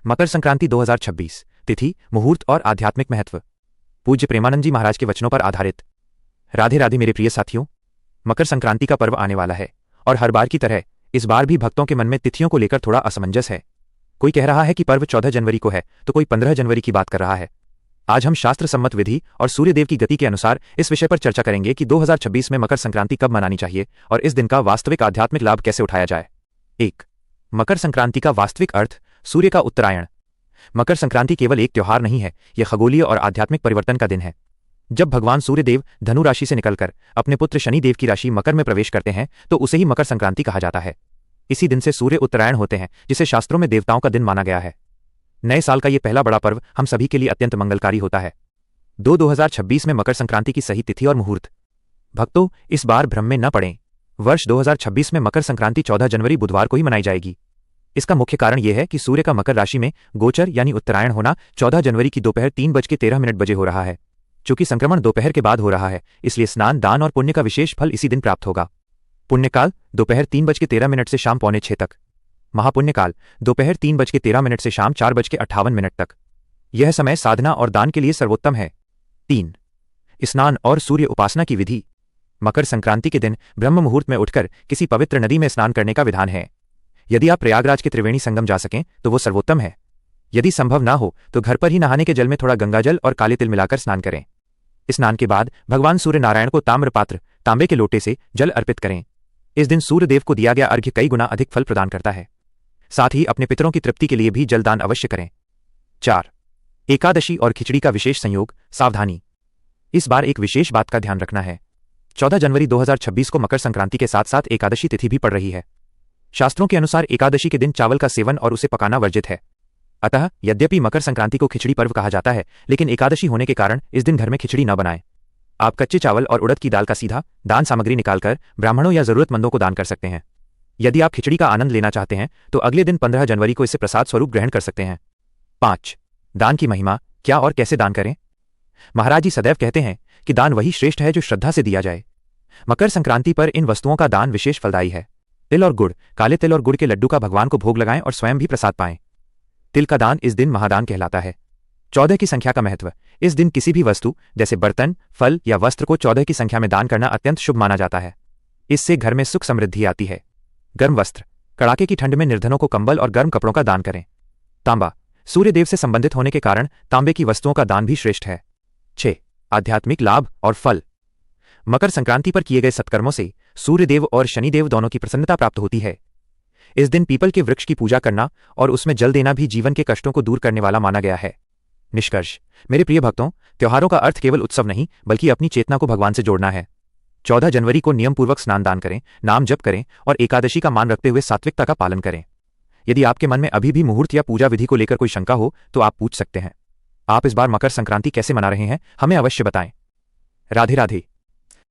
मकर संक्रांति 2026 तिथि, मुहूर्त और आध्यात्मिक महत्व। पूज्य प्रेमानंद जी महाराज के वचनों पर आधारित। राधे राधे मेरे प्रिय साथियों, मकर संक्रांति का पर्व आने वाला है और हर बार की तरह इस बार भी भक्तों के मन में तिथियों को लेकर थोड़ा असमंजस है। कोई कह रहा है कि पर्व 14 जनवरी को है तो कोई 15 जनवरी की बात कर रहा है। आज हम शास्त्र सम्मत विधि और सूर्यदेव की गति के अनुसार इस विषय पर चर्चा करेंगे कि 2026 में मकर संक्रांति कब मनानी चाहिए और इस दिन का वास्तविक आध्यात्मिक लाभ कैसे उठाया जाए। 1. मकर संक्रांति का वास्तविक अर्थ। सूर्य का उत्तरायण। मकर संक्रांति केवल एक त्योहार नहीं है, यह खगोलीय और आध्यात्मिक परिवर्तन का दिन है। जब भगवान सूर्यदेव धनु राशि से निकलकर अपने पुत्र शनिदेव की राशि मकर में प्रवेश करते हैं तो उसे ही मकर संक्रांति कहा जाता है। इसी दिन से सूर्य उत्तरायण होते हैं, जिसे शास्त्रों में देवताओं का दिन माना गया है। नए साल का यह पहला बड़ा पर्व हम सभी के लिए अत्यंत मंगलकारी होता है। 2026 में मकर संक्रांति की सही तिथि और मुहूर्त। भक्तों, इस बार भ्रम में न पड़ें। वर्ष 2026 में मकर संक्रांति 14 जनवरी बुधवार को ही मनाई जाएगी। इसका मुख्य कारण यह है कि सूर्य का मकर राशि में गोचर यानी उत्तरायण होना 14 जनवरी की दोपहर 3:13 बजे हो रहा है। चूंकि संक्रमण दोपहर के बाद हो रहा है, इसलिए स्नान, दान और पुण्य का विशेष फल इसी दिन प्राप्त होगा। पुण्यकाल दोपहर 3:13 से शाम 5:45 तक। महापुण्यकाल दोपहर 3:13 से शाम 4:58 तक। यह समय साधना और दान के लिए सर्वोत्तम है। 3. स्नान और सूर्य उपासना की विधि। मकर संक्रांति के दिन ब्रह्म मुहूर्त में उठकर किसी पवित्र नदी में स्नान करने का विधान है। यदि आप प्रयागराज के त्रिवेणी संगम जा सकें तो वो सर्वोत्तम है। यदि संभव ना हो तो घर पर ही नहाने के जल में थोड़ा गंगाजल और काले तिल मिलाकर स्नान करें। स्नान के बाद भगवान सूर्य नारायण को ताम्रपात्र, तांबे के लोटे से जल अर्पित करें। इस दिन सूर्यदेव को दिया गया अर्घ्य कई गुना अधिक फल प्रदान करता है। साथ ही अपने पितरों की तृप्ति के लिए भी जलदान अवश्य करें। 4. एकादशी और खिचड़ी का विशेष संयोग। सावधानी। इस बार एक विशेष बात का ध्यान रखना है। 14 जनवरी 2026 को मकर संक्रांति के साथ साथ एकादशी तिथि भी पड़ रही है। शास्त्रों के अनुसार एकादशी के दिन चावल का सेवन और उसे पकाना वर्जित है। अतः यद्यपि मकर संक्रांति को खिचड़ी पर्व कहा जाता है, लेकिन एकादशी होने के कारण इस दिन घर में खिचड़ी न बनाएं। आप कच्चे चावल और उड़द की दाल का सीधा दान सामग्री निकालकर ब्राह्मणों या जरूरतमंदों को दान कर सकते हैं। यदि आप खिचड़ी का आनंद लेना चाहते हैं तो अगले दिन 15 जनवरी को इसे प्रसाद स्वरूप ग्रहण कर सकते हैं। 5. दान की महिमा। क्या और कैसे दान करें। महाराज जी सदैव कहते हैं कि दान वही श्रेष्ठ है जो श्रद्धा से दिया जाए। मकर संक्रांति पर इन वस्तुओं का दान विशेष फलदायी है। तिल और गुड़। काले तिल और गुड़ के लड्डू का भगवान को भोग लगाएं और स्वयं भी प्रसाद पाएं। तिल का दान इस दिन महादान कहलाता है। 14 की संख्या का महत्व। इस दिन किसी भी वस्तु जैसे बर्तन, फल या वस्त्र को 14 की संख्या में दान करना अत्यंत शुभ माना जाता है। इससे घर में सुख समृद्धि आती है। गर्म वस्त्र। कड़ाके की ठंड में निर्धनों को कंबल और गर्म कपड़ों का दान करें। तांबा। सूर्यदेव से संबंधित होने के कारण तांबे की वस्तुओं का दान भी श्रेष्ठ है। 6. आध्यात्मिक लाभ और फल। मकर संक्रांति पर किए गए सत्कर्मों से सूर्यदेव और शनिदेव दोनों की प्रसन्नता प्राप्त होती है। इस दिन पीपल के वृक्ष की पूजा करना और उसमें जल देना भी जीवन के कष्टों को दूर करने वाला माना गया है। निष्कर्ष। मेरे प्रिय भक्तों, त्योहारों का अर्थ केवल उत्सव नहीं बल्कि अपनी चेतना को भगवान से जोड़ना है। 14 जनवरी को नियमपूर्वक स्नान दान करें, नाम जप करें और एकादशी का मान रखते हुए सात्विकता का पालन करें। यदि आपके मन में अभी भी मुहूर्त या पूजा विधि को लेकर कोई शंका हो तो आप पूछ सकते हैं। आप इस बार मकर संक्रांति कैसे मना रहे हैं, हमें अवश्य बताएं। राधे राधे।